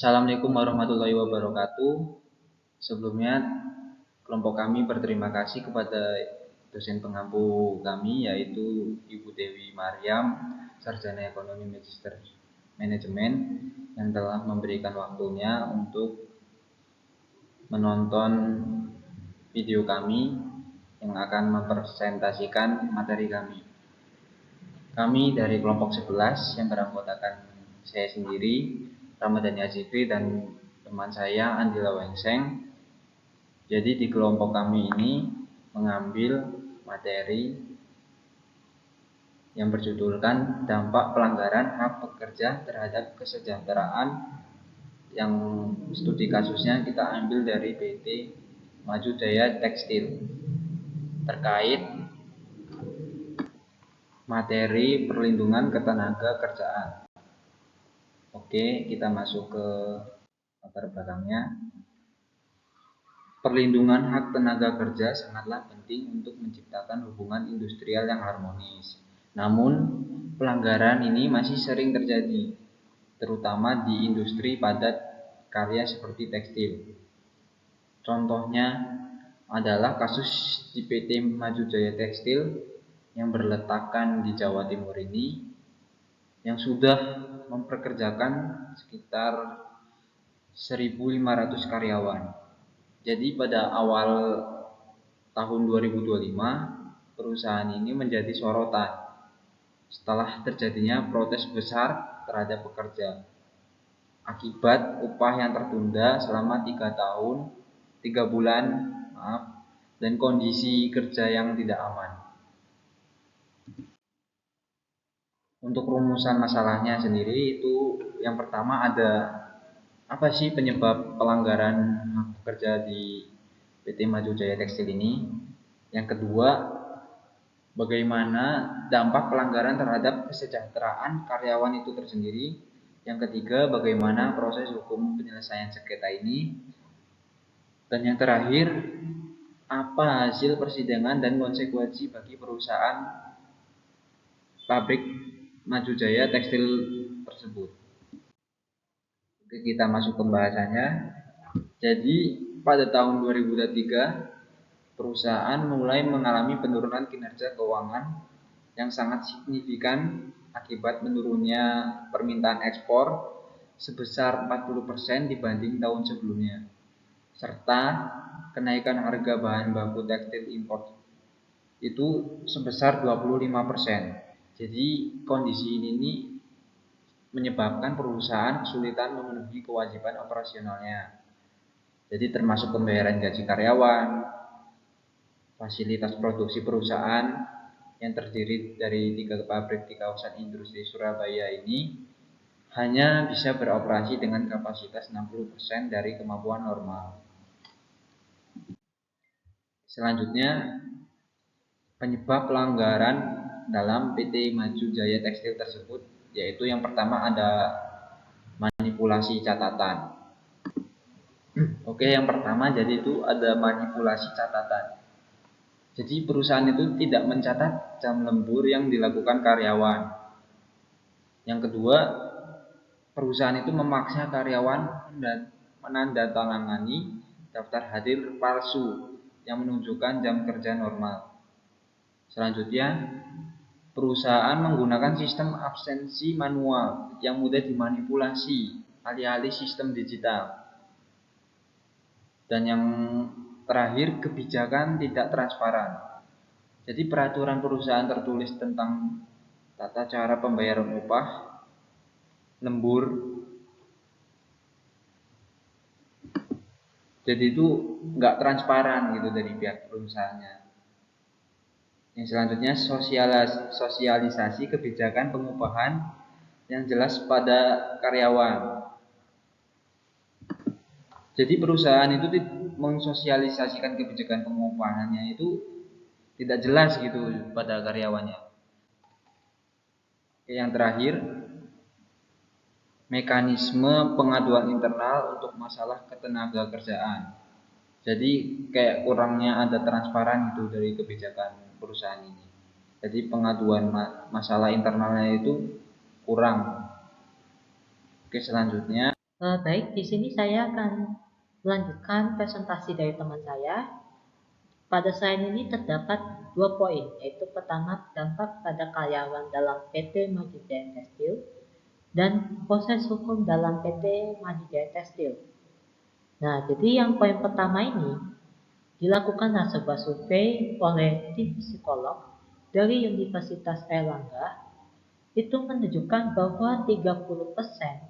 Assalamualaikum warahmatullahi wabarakatuh. Sebelumnya, kelompok kami berterima kasih kepada dosen pengampu kami, yaitu Ibu Dewi Maryam, Sarjana Ekonomi Magister Manajemen, yang telah memberikan waktunya untuk menonton video kami yang akan mempresentasikan materi kami. Kami dari kelompok 11 yang beranggotakan saya sendiri, Ramadhani Azifri, dan teman saya Andila Wengseng. Jadi di kelompok kami ini mengambil materi yang berjudulkan dampak pelanggaran hak pekerja terhadap kesejahteraan, yang studi kasusnya kita ambil dari PT Maju Jaya Tekstil terkait materi perlindungan ketenaga kerjaan. Oke, kita masuk ke latar belakangnya. Perlindungan hak tenaga kerja sangatlah penting untuk menciptakan hubungan industrial yang harmonis. Namun, pelanggaran ini masih sering terjadi, terutama di industri padat karya seperti tekstil. Contohnya adalah kasus di PT Maju Jaya Tekstil yang berletakkan di Jawa Timur ini, yang sudah memperkerjakan sekitar 1.500 karyawan. Jadi pada awal tahun 2025, perusahaan ini menjadi sorotan setelah terjadinya protes besar terhadap pekerja akibat upah yang tertunda selama 3 bulan, dan kondisi kerja yang tidak aman. Untuk rumusan masalahnya sendiri itu, yang pertama ada apa sih penyebab pelanggaran hak pekerja di PT Maju Jaya Tekstil ini? Yang kedua, bagaimana dampak pelanggaran terhadap kesejahteraan karyawan itu tersendiri? Yang ketiga, bagaimana proses hukum penyelesaian sengketa ini? Dan yang terakhir, apa hasil persidangan dan konsekuensi bagi perusahaan pabrik Maju Jaya Tekstil tersebut? Oke, kita masuk ke pembahasannya. Jadi pada tahun 2023, perusahaan mulai mengalami penurunan kinerja keuangan yang sangat signifikan akibat menurunnya permintaan ekspor sebesar 40% dibanding tahun sebelumnya, serta kenaikan harga bahan baku tekstil impor itu sebesar 25%. Jadi kondisi ini menyebabkan perusahaan kesulitan memenuhi kewajiban operasionalnya. Jadi termasuk pembayaran gaji karyawan, fasilitas produksi perusahaan yang terdiri dari 3 pabrik di kawasan industri Surabaya ini hanya bisa beroperasi dengan kapasitas 60% dari kemampuan normal. Selanjutnya, penyebab pelanggaran dalam PT Maju Jaya Tekstil tersebut, yaitu yang pertama ada manipulasi catatan. Oke, yang pertama jadi itu ada manipulasi catatan. Jadi perusahaan itu tidak mencatat jam lembur yang dilakukan karyawan. Yang kedua, perusahaan itu memaksa karyawan menandatangani daftar hadir palsu yang menunjukkan jam kerja normal. Selanjutnya, perusahaan menggunakan sistem absensi manual yang mudah dimanipulasi, alih-alih sistem digital. Dan yang terakhir, kebijakan tidak transparan. Jadi peraturan perusahaan tertulis tentang tata cara pembayaran upah, lembur, jadi itu nggak transparan gitu dari pihak perusahaannya. Yang selanjutnya, sosialisasi kebijakan pengupahan yang jelas pada karyawan. Jadi perusahaan itu mensosialisasikan kebijakan pengupahannya itu tidak jelas gitu pada karyawannya. Yang terakhir, mekanisme pengaduan internal untuk masalah ketenaga kerjaan. Jadi kayak kurangnya ada transparan itu dari kebijakan perusahaan ini. Jadi pengaduan masalah internalnya itu kurang. Oke, selanjutnya Baik, di sini saya akan melanjutkan presentasi dari teman saya. Pada slide ini terdapat dua poin, yaitu pertama dampak pada karyawan dalam PT Madijaya Tekstil dan proses hukum dalam PT Madijaya Tekstil. Nah, jadi yang poin pertama ini dilakukanlah sebuah survei oleh tim psikolog dari Universitas Airlangga. Itu menunjukkan bahwa 30%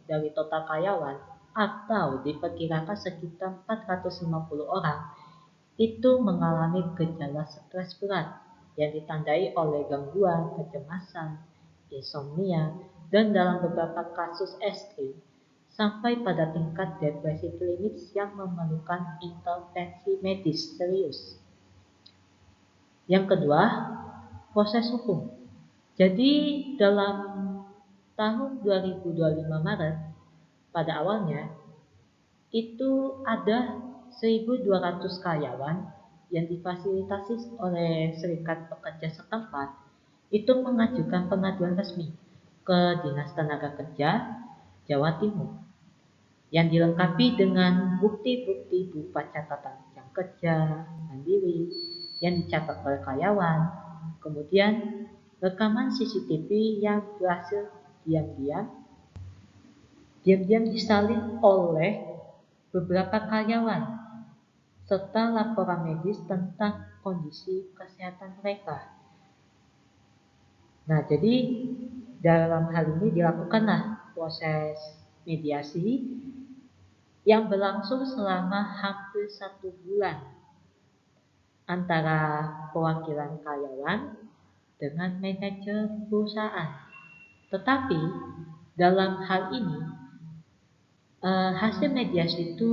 dari total karyawan atau diperkirakan sekitar 450 orang itu mengalami gejala stres berat yang ditandai oleh gangguan kecemasan, insomnia, dan dalam beberapa kasus ekstrim sampai pada tingkat depresi klinis yang memerlukan intervensi medis serius. Yang kedua, proses hukum. Jadi dalam tahun 2025 Maret pada awalnya itu ada 1.200 karyawan yang difasilitasi oleh Serikat Pekerja setempat itu mengajukan pengaduan resmi ke Dinas Tenaga Kerja Jawa Timur yang dilengkapi dengan bukti-bukti berupa catatan jam kerja mandiri yang dicatat oleh karyawan, kemudian rekaman CCTV yang berhasil diam-diam disalin oleh beberapa karyawan serta laporan medis tentang kondisi kesehatan mereka. Nah, jadi dalam hal ini dilakukanlah proses mediasi yang berlangsung selama hampir 1 bulan antara perwakilan karyawan dengan manajer perusahaan. Tetapi dalam hal ini hasil mediasi itu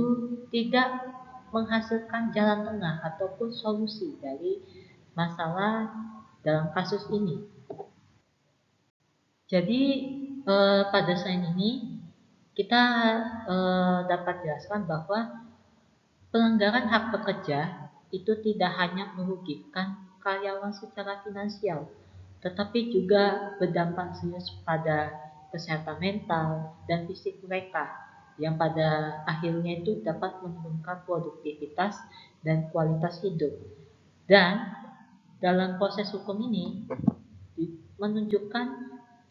tidak menghasilkan jalan tengah ataupun solusi dari masalah dalam kasus ini. Jadi pada slide ini kita dapat jelaskan bahwa pelanggaran hak pekerja itu tidak hanya merugikan karyawan secara finansial, tetapi juga berdampak serius pada kesehatan mental dan fisik mereka yang pada akhirnya itu dapat menurunkan produktivitas dan kualitas hidup. Dan dalam proses hukum ini menunjukkan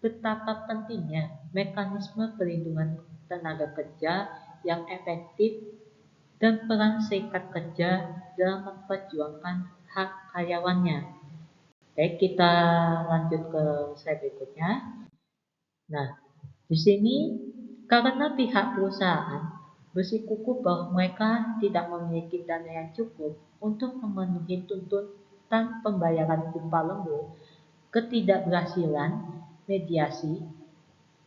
betapa pentingnya mekanisme perlindungan tenaga kerja yang efektif dan peran serikat kerja dalam memperjuangkan hak karyawannya. Baik, kita lanjut ke slide berikutnya. Nah, di sini karena pihak perusahaan bersikukuh bahwa mereka tidak memiliki dana yang cukup untuk memenuhi tuntutan pembayaran upah lembur, ketidakberhasilan mediasi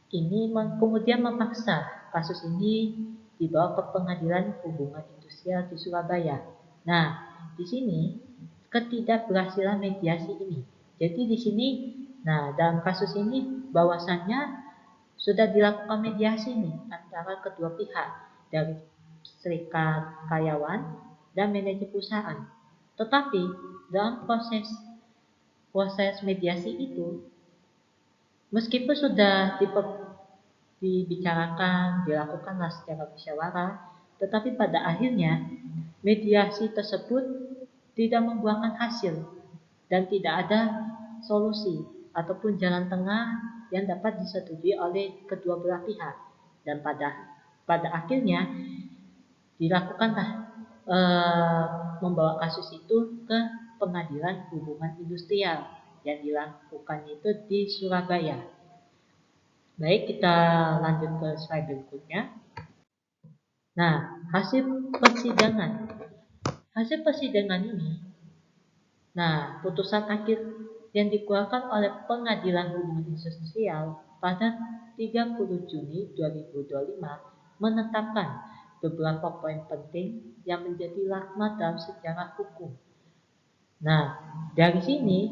ini kemudian memaksa kasus ini dibawa ke Pengadilan Hubungan Industrial di Surabaya. Nah, di sini ketidakberhasilan mediasi ini. Jadi di sini, nah dalam kasus ini bahwasannya sudah dilakukan mediasi nih antara kedua pihak dari serikat karyawan dan manajer perusahaan. Tetapi dalam proses mediasi itu, meskipun sudah dibicarakan, dilakukanlah secara musyawarah, tetapi pada akhirnya mediasi tersebut tidak membuahkan hasil dan tidak ada solusi ataupun jalan tengah yang dapat disetujui oleh kedua belah pihak. Dan pada akhirnya dilakukanlah membawa kasus itu ke Pengadilan Hubungan Industrial yang dilakukannya itu di Surabaya. Baik, kita lanjut ke slide berikutnya. Nah, hasil persidangan. Hasil persidangan ini, nah, putusan akhir yang dikeluarkan oleh Pengadilan Hubungan Industrial pada 30 Juni 2025 menetapkan beberapa poin penting yang menjadi laknat dalam sejarah hukum. Nah, dari sini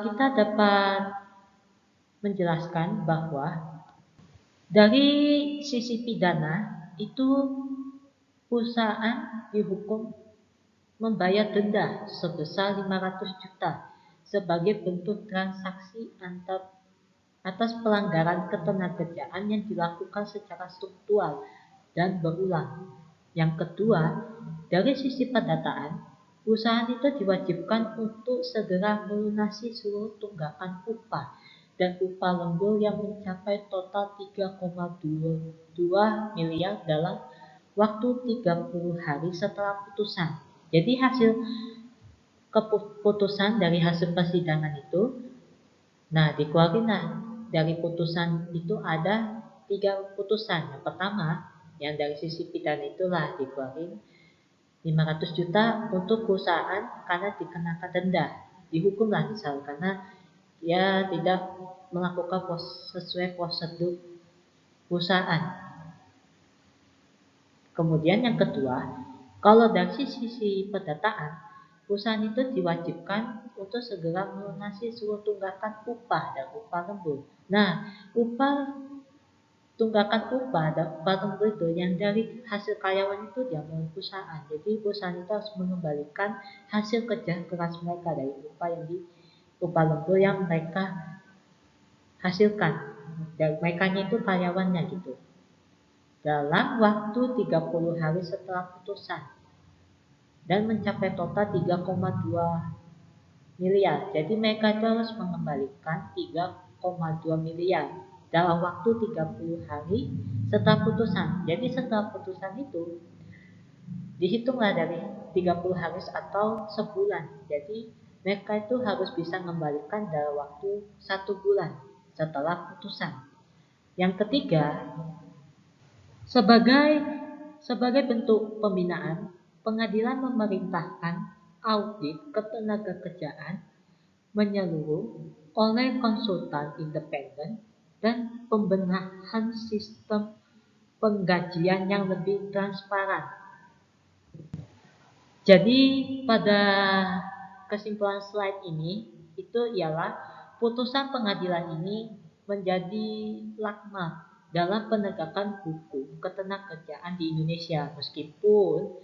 kita dapat menjelaskan bahwa dari sisi pidana itu perusahaan dihukum membayar denda sebesar 500 juta sebagai bentuk transaksi atas pelanggaran ketenagakerjaan yang dilakukan secara struktural dan berulang. Yang kedua, dari sisi pendataan, perusahaan itu diwajibkan untuk segera melunasi seluruh tunggakan upah dan upah lembur yang mencapai total 3,22 miliar dalam waktu 30 hari setelah putusan. Jadi hasil keputusan dari hasil persidangan itu, nah dikeluarin dari putusan itu ada 3 putusan. Yang pertama, yang dari sisi pidana itulah dikeluarin 500 juta untuk perusahaan karena dikenakan denda, dihukumlah misal karena dia tidak melakukan sesuai prosedur perusahaan. Kemudian yang kedua, kalau dari sisi pendataan, perusahaan itu diwajibkan untuk segera melunasi seluruh tunggakan upah dan upah lembur. Nah, tunggakan upah dan upah lembur itu yang dari hasil karyawan itu diambil perusahaan. Jadi perusahaan itu harus mengembalikan hasil kerja keras mereka dari upah lembur yang mereka hasilkan. Dan mereka itu karyawannya gitu. Dalam waktu 30 hari setelah putusan dan mencapai total 3,2 miliar. Jadi mereka itu harus mengembalikan 3,2 miliar dalam waktu 30 hari setelah putusan. Jadi setelah putusan itu dihitunglah dari 30 hari atau sebulan. Jadi mereka itu harus bisa mengembalikan dalam waktu 1 bulan setelah putusan. Yang ketiga, sebagai bentuk pembinaan, pengadilan memerintahkan audit ketenagakerjaan menyeluruh oleh konsultan independen dan pembenahan sistem penggajian yang lebih transparan. Jadi pada kesimpulan slide ini itu ialah putusan pengadilan ini menjadi laknat dalam penegakan hukum ketenagakerjaan di Indonesia, meskipun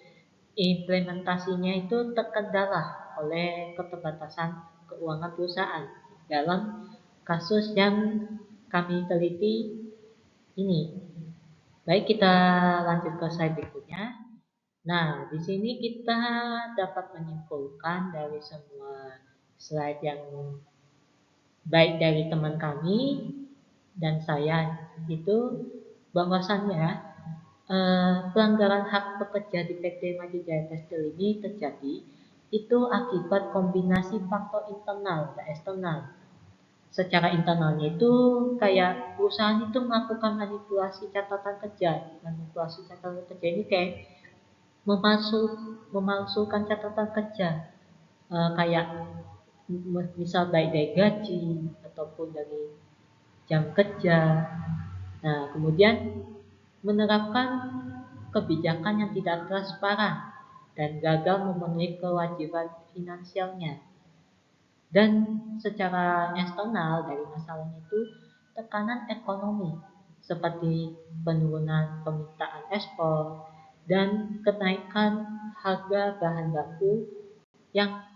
implementasinya itu terkendala oleh keterbatasan keuangan perusahaan. Dalam kasus yang kami teliti ini. Baik, kita lanjut ke slide berikutnya. Nah, di sini kita dapat menyimpulkan dari semua slide yang baik dari teman kami dan saya itu bahwasannya pelanggaran hak pekerja di PT Maju Jaya Tekstil ini terjadi itu akibat kombinasi faktor internal dan eksternal. Secara internalnya itu kayak perusahaan itu melakukan manipulasi catatan kerja. Manipulasi catatan kerja ini kayak memalsukan catatan kerja. Kayak misal baik dari gaji ataupun dari jam kerja. Nah, kemudian menerapkan kebijakan yang tidak transparan dan gagal memenuhi kewajiban finansialnya. Dan secara eksternal dari masalahnya itu tekanan ekonomi seperti penurunan permintaan ekspor dan kenaikan harga bahan baku yang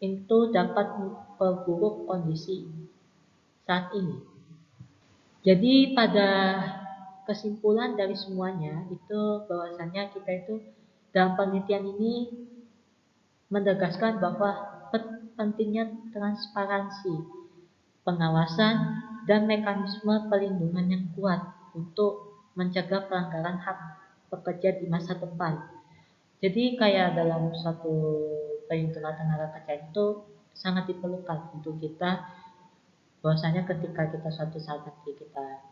itu dapat memperburuk kondisi saat ini. Jadi pada kesimpulan dari semuanya itu bahwasanya kita itu dalam penelitian ini menegaskan bahwa pentingnya transparansi, pengawasan, dan mekanisme perlindungan yang kuat untuk mencegah pelanggaran hak pekerja di masa depan. Jadi kayak dalam suatu perlindungan tenaga kerja itu sangat diperlukan untuk kita bahwasanya ketika kita suatu saat nanti kita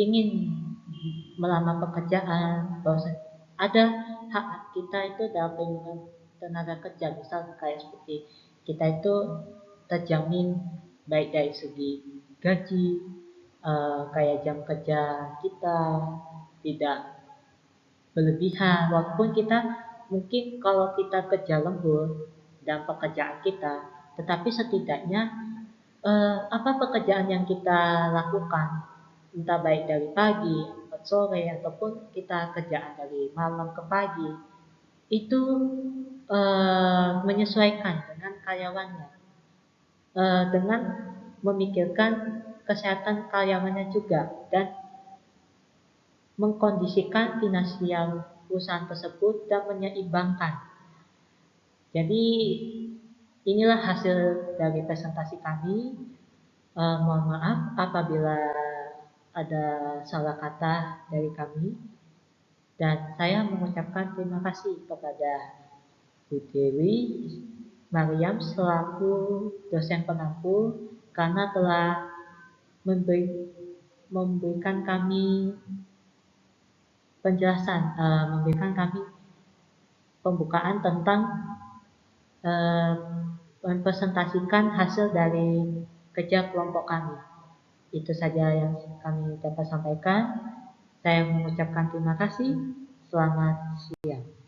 ingin melamar pekerjaan, bahwa ada hak kita itu dalam perlindungan tenaga kerja, misal kayak seperti kita itu terjamin baik dari segi gaji, kayak jam kerja kita tidak berlebihan, walaupun kita mungkin kalau kita kerja lembur dan pekerjaan kita, tetapi setidaknya apa pekerjaan yang kita lakukan, entah baik dari pagi, sore, ataupun kita kerjaan dari malam ke pagi, itu menyesuaikan dengan karyawannya, dengan memikirkan kesehatan karyawannya juga, dan mengkondisikan finansial perusahaan tersebut dan menyeimbangkan. Jadi inilah hasil dari presentasi kami. Mohon maaf apabila ada salah kata dari kami, dan saya mengucapkan terima kasih kepada Bu Dewi Mariam selaku dosen pengampu karena telah memberikan kami penjelasan, memberikan kami pembukaan tentang mempresentasikan hasil dari kerja kelompok kami. Itu saja yang kami dapat sampaikan. Saya mengucapkan terima kasih. Selamat siang.